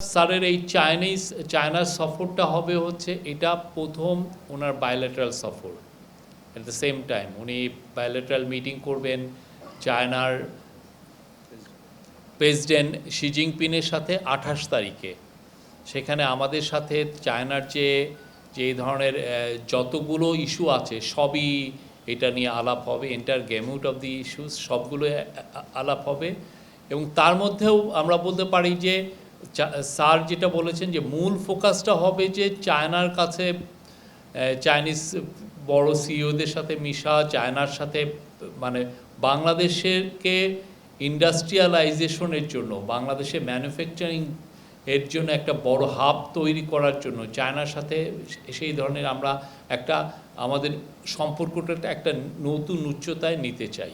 স্যারের এই চায়নার সফরটা হবে হচ্ছে এটা প্রথম ওনার বায়োলেটারাল সফর। অ্যাট দ্য সেম টাইম উনি বায়োলেটারাল মিটিং করবেন চায়নার প্রেসিডেন্ট শি জিনপিংয়ের সাথে 28 তারিখে। সেখানে আমাদের সাথে চায়নার যে ধরনের যতগুলো ইস্যু আছে সবই এটা নিয়ে আলাপ হবে, এন্টার গেমিউট অফ দি ইস্যুস সবগুলো আলাপ হবে। এবং তার মধ্যেও আমরা বলতে পারি যে স্যার যেটা বলেছেন যে মূল ফোকাসটা হবে যে চায়নার কাছে চাইনিজ বড় সিইওদের সাথে মিশা, চায়নার সাথে মানে বাংলাদেশেরকে ইন্ডাস্ট্রিয়ালাইজেশনের জন্য, বাংলাদেশে ম্যানুফ্যাকচারিং এর জন্য একটা বড় হাব তৈরি করার জন্য চায়নার সাথে সেই ধরনের আমরা একটা আমাদের সম্পর্কটা একটা নতুন উচ্চতায় নিতে চাই।